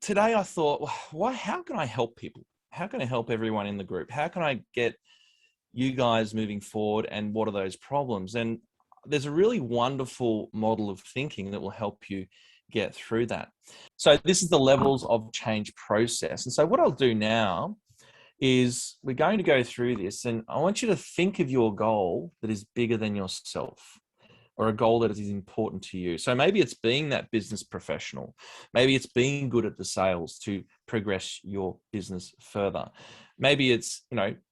today I thought, how can I help people? How can I help everyone in the group? How can I get you guys moving forward? And what are those problems? And there's a really wonderful model of thinking that will help you get through that. So this is the levels of change process. And so what I'll do now is we're going to go through this, and I want you to think of your goal that is bigger than yourself, or a goal that is important to you. So maybe it's being that business professional. Maybe it's being good at the sales to progress your business further. Maybe it's,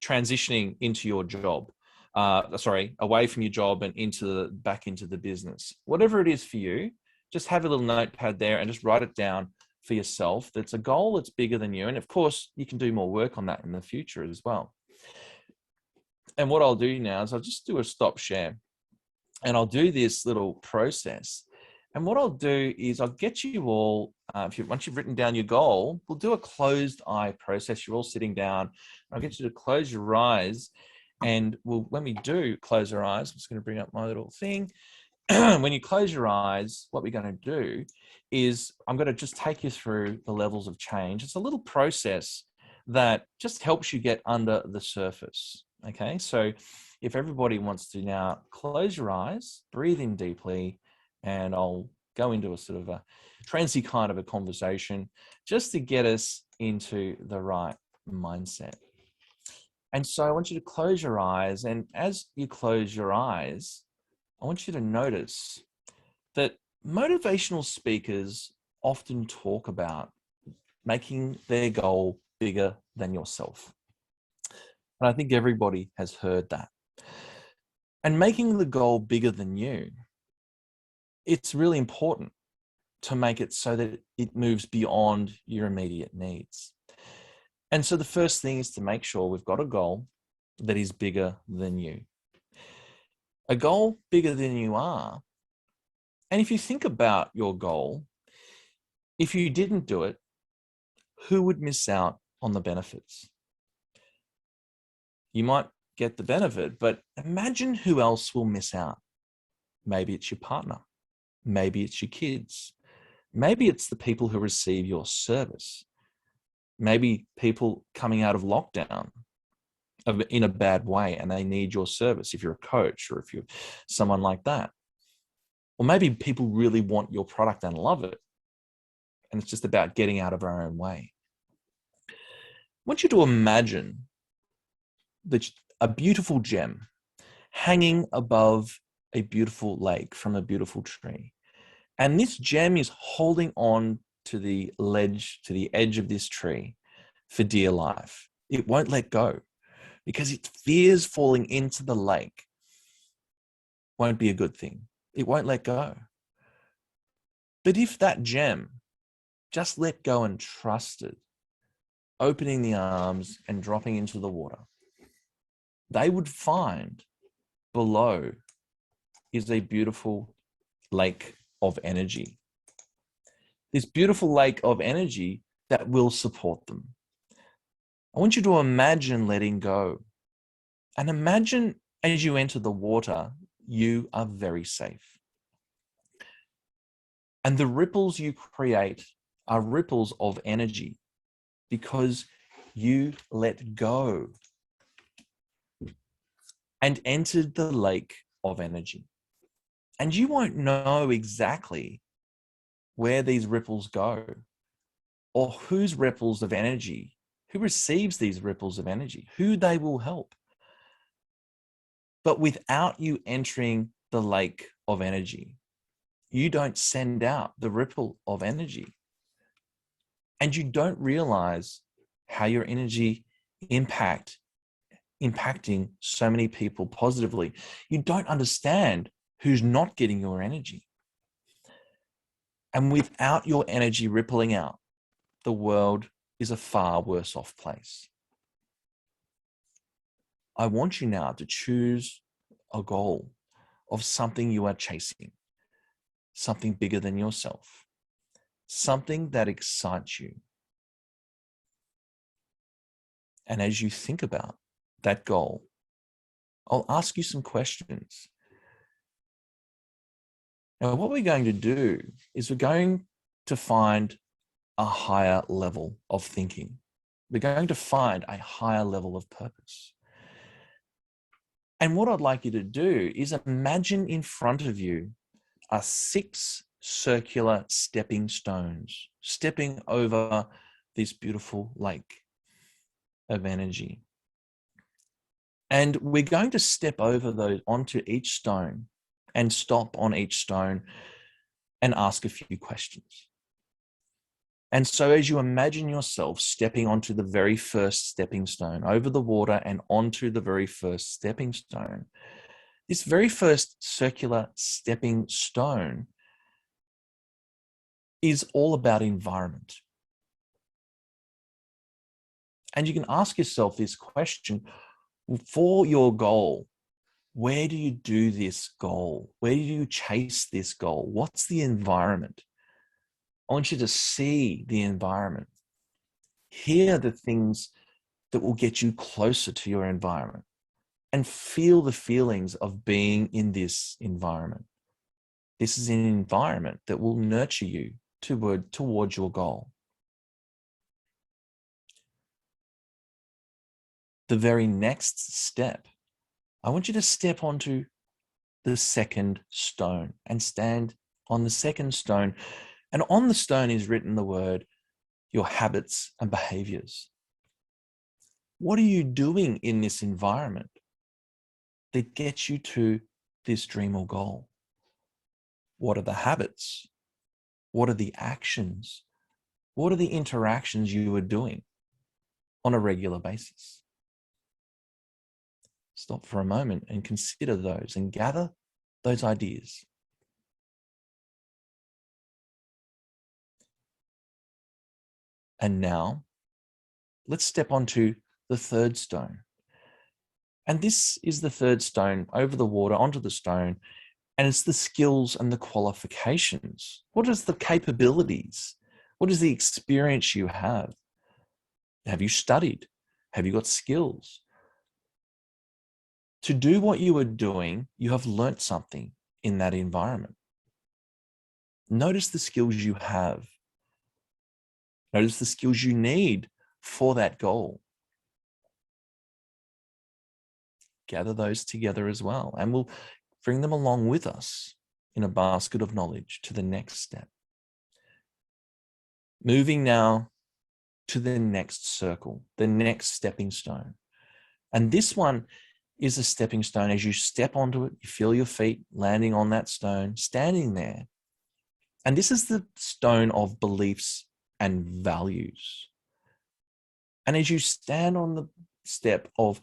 transitioning into your job, away from your job and back into the business. Whatever it is for you, just have a little notepad there and just write it down for yourself. That's a goal that's bigger than you. And of course, you can do more work on that in the future as well. And what I'll do now is I'll just do a stop share. And I'll do this little process. And what I'll do is I'll get you all, once you've written down your goal, we'll do a closed eye process. You're all sitting down. I'll get you to close your eyes. And when we do close our eyes, I'm just going to bring up my little thing. When you close your eyes, what we're going to do is I'm going to just take you through the levels of change. It's a little process that just helps you get under the surface. Okay, so if everybody wants to now close your eyes, breathe in deeply, and I'll go into a sort of a trancy kind of a conversation just to get us into the right mindset. And so I want you to close your eyes, and as you close your eyes, I want you to notice that motivational speakers often talk about making their goal bigger than yourself. And I think everybody has heard that. And making the goal bigger than you, it's really important to make it so that it moves beyond your immediate needs. And so the first thing is to make sure we've got a goal that is bigger than you. A goal bigger than you are. And if you think about your goal, if you didn't do it, who would miss out on the benefits? You might get the benefit, but imagine who else will miss out. Maybe it's your partner. Maybe it's your kids. Maybe it's the people who receive your service. Maybe people coming out of lockdown in a bad way and they need your service if you're a coach or if you're someone like that. Or maybe people really want your product and love it. And it's just about getting out of our own way. I want you to imagine a beautiful gem hanging above a beautiful lake from a beautiful tree. And this gem is holding on to the edge of this tree for dear life. It won't let go because it fears falling into the lake. Won't be a good thing. It won't let go. But if that gem just let go and trusted, opening the arms and dropping into the water, they would find below is a beautiful lake of energy. This beautiful lake of energy that will support them. I want you to imagine letting go. And imagine as you enter the water, you are very safe. And the ripples you create are ripples of energy because you let go and entered the lake of energy. And you won't know exactly where these ripples go or whose ripples of energy, who receives these ripples of energy, who they will help. But without you entering the lake of energy, you don't send out the ripple of energy. And you don't realize how your energy impacting so many people positively. You don't understand who's not getting your energy. And without your energy rippling out, the world is a far worse off place. I want you now to choose a goal of something you are chasing, something bigger than yourself, something that excites you. And as you think about that goal, I'll ask you some questions. Now, what we're going to do is we're going to find a higher level of thinking. We're going to find a higher level of purpose. And what I'd like you to do is imagine in front of you are 6 circular stepping stones, stepping over this beautiful lake of energy. And we're going to step over those onto each stone and stop on each stone and ask a few questions. And so as you imagine yourself stepping onto the very first stepping stone, over the water and onto the very first stepping stone, this very first circular stepping stone is all about environment. And you can ask yourself this question: for your goal, where do you do this goal? Where do you chase this goal? What's the environment? I want you to see the environment. Hear the things that will get you closer to your environment, and feel the feelings of being in this environment. This is an environment that will nurture you towards your goal. The very next step, I want you to step onto the second stone and stand on the second stone. And on the stone is written the word, your habits and behaviors. What are you doing in this environment that gets you to this dream or goal? What are the habits? What are the actions? What are the interactions you are doing on a regular basis? Stop for a moment and consider those and gather those ideas. And now let's step onto the third stone. And this is the third stone over the water onto the stone. And it's the skills and the qualifications. What is the capabilities? What is the experience you have? Have you studied? Have you got skills? To do what you are doing, you have learnt something in that environment. Notice the skills you have. Notice the skills you need for that goal. Gather those together as well, and we'll bring them along with us in a basket of knowledge to the next step. Moving now to the next circle, the next stepping stone. And this one is a stepping stone. As you step onto it, you feel your feet landing on that stone, standing there. And this is the stone of beliefs and values. And as you stand on the step of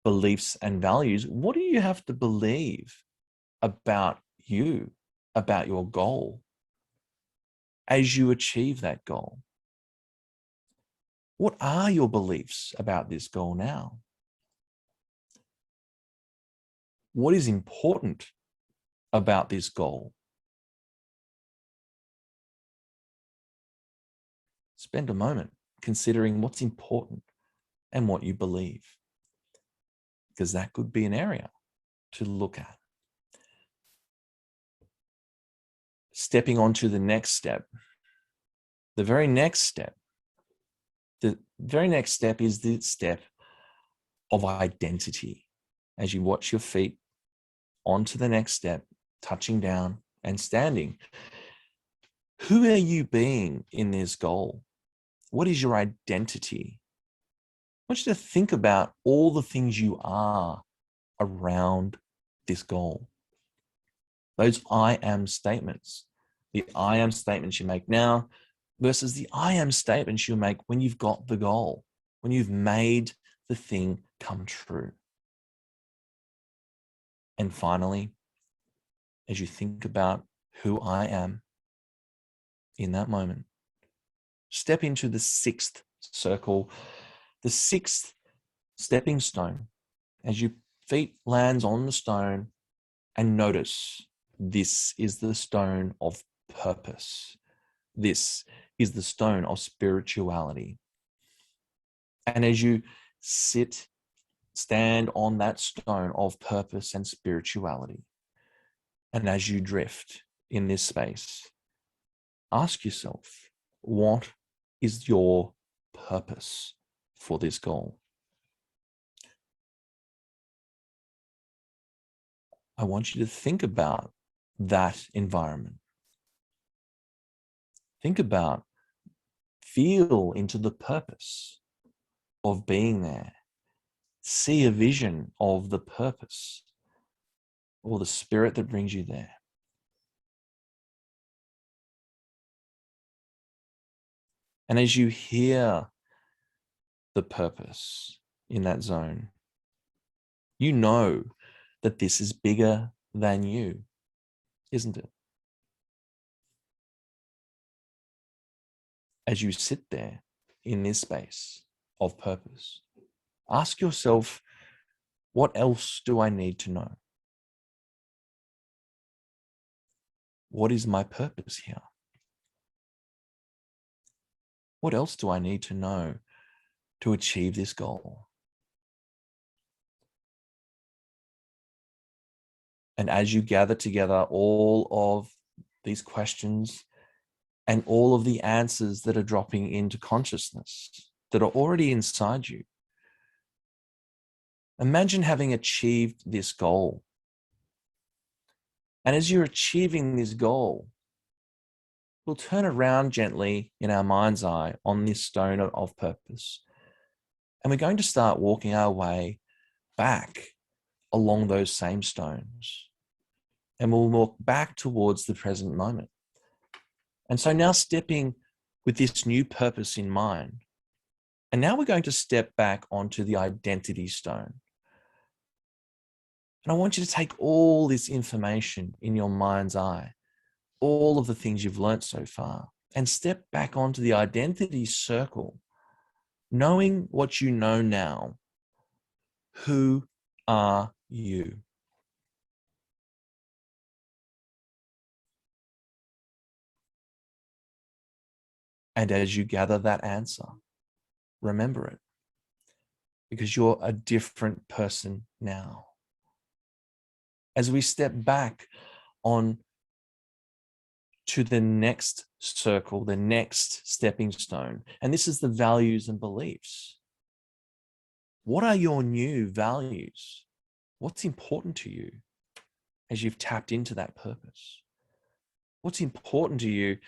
beliefs and values, what do you have to believe about you, about your goal, as you achieve that goal? What are your beliefs about this goal now? What is important about this goal? Spend a moment considering what's important and what you believe, because that could be an area to look at. Stepping on to the next step. The very next step is the step of identity. As you watch your feet onto the next step, touching down and standing. Who are you being in this goal? What is your identity? I want you to think about all the things you are around this goal. Those I am statements. The I am statements you make now versus the I am statements you make when you've got the goal, when you've made the thing come true. And finally, as you think about who I am in that moment, step into the sixth circle, the sixth stepping stone. As your feet lands on the stone, and notice this is the stone of purpose. This is the stone of spirituality. And as you stand on that stone of purpose and spirituality, and as you drift in this space, ask yourself, What is your purpose for this goal? I want you to think about that environment. Think about, feel into the purpose of being there. See a vision of the purpose or the spirit that brings you there. And as you hear the purpose in that zone, you know that this is bigger than you, isn't it? As you sit there in this space of purpose, ask yourself, what else do I need to know? What is my purpose here? What else do I need to know to achieve this goal? And as you gather together all of these questions and all of the answers that are dropping into consciousness that are already inside you, imagine having achieved this goal. And as you're achieving this goal, we'll turn around gently in our mind's eye on this stone of purpose. And we're going to start walking our way back along those same stones. And we'll walk back towards the present moment. And so now stepping with this new purpose in mind, and now we're going to step back onto the identity stone. And I want you to take all this information in your mind's eye, all of the things you've learnt so far, and step back onto the identity circle, knowing what you know now. Who are you? And as you gather that answer, remember it, because you're a different person now. As we step back on to the next circle, the next stepping stone, and this is the values and beliefs. What are your new values? What's important to you as you've tapped into that purpose? What's important to you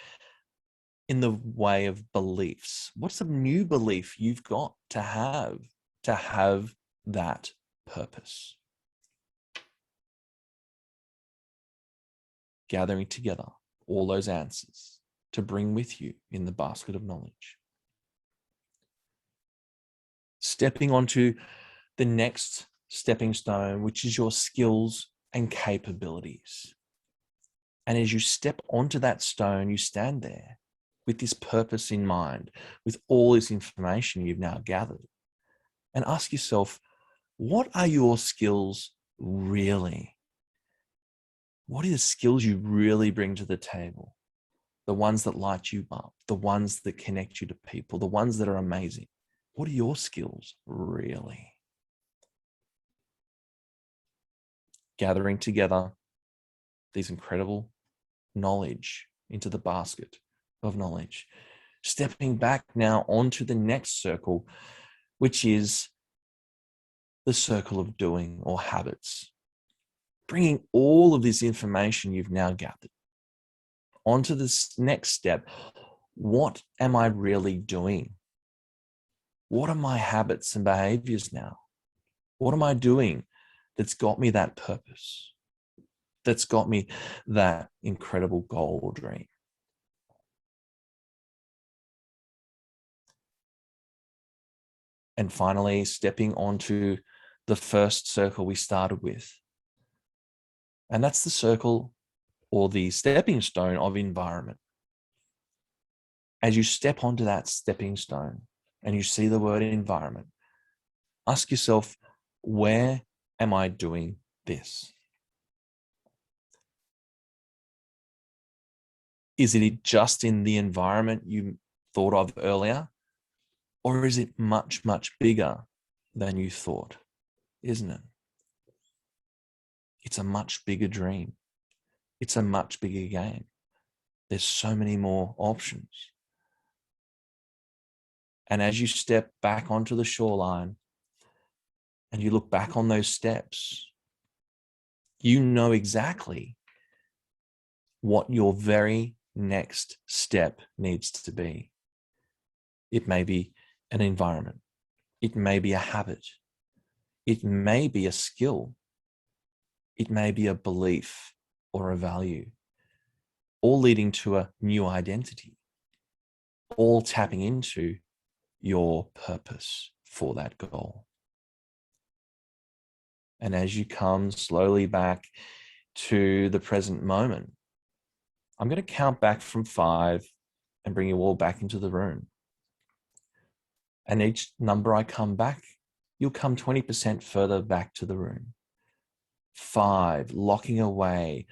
in the way of beliefs? What's a new belief you've got to have that purpose? Gathering together all those answers to bring with you in the basket of knowledge. Stepping onto the next stepping stone, which is your skills and capabilities. And as you step onto that stone, you stand there with this purpose in mind, with all this information you've now gathered, and ask yourself, what are your skills really? What are the skills you really bring to the table? The ones that light you up, the ones that connect you to people, the ones that are amazing. What are your skills really? Gathering together these incredible knowledge into the basket of knowledge. Stepping back now onto the next circle, which is the circle of doing or habits. Bringing all of this information you've now gathered onto this next step. What am I really doing? What are my habits and behaviors now? What am I doing that's got me that purpose? That's got me that incredible goal or dream? And finally, stepping onto the first circle we started with. And that's the circle or the stepping stone of environment. As you step onto that stepping stone and you see the word environment, ask yourself, where am I doing this? Is it just in the environment you thought of earlier? Or is it much, much bigger than you thought? Isn't it? It's a much bigger dream. It's a much bigger game. There's so many more options. And as you step back onto the shoreline and you look back on those steps, you know exactly what your very next step needs to be. It may be an environment. It may be a habit. It may be a skill. It may be a belief or a value, all leading to a new identity, all tapping into your purpose for that goal. And as you come slowly back to the present moment, I'm going to count back from 5 and bring you all back into the room. And each number I come back, you'll come 20% further back to the room. 5, locking away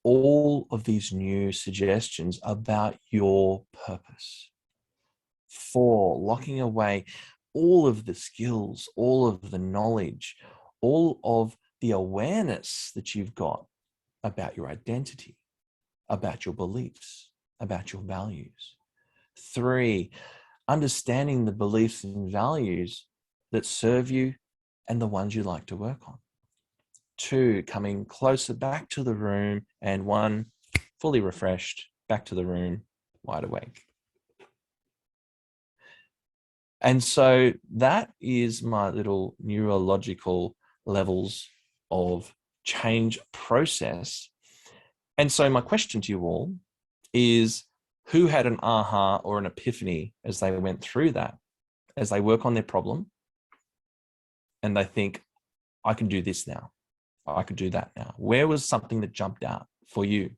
all of these new suggestions about your purpose. 4, locking away all of the skills, all of the knowledge, all of the awareness that you've got about your identity, about your beliefs, about your values. 3, understanding the beliefs and values that serve you and the ones you like to work on. 2, coming closer back to the room, and 1, fully refreshed, back to the room, wide awake. And so that is my little neurological levels of change process. And so my question to you all is, who had an aha or an epiphany as they went through that, as they work on their problem and they think, I can do this now, I could do that now? Where was something that jumped out for you?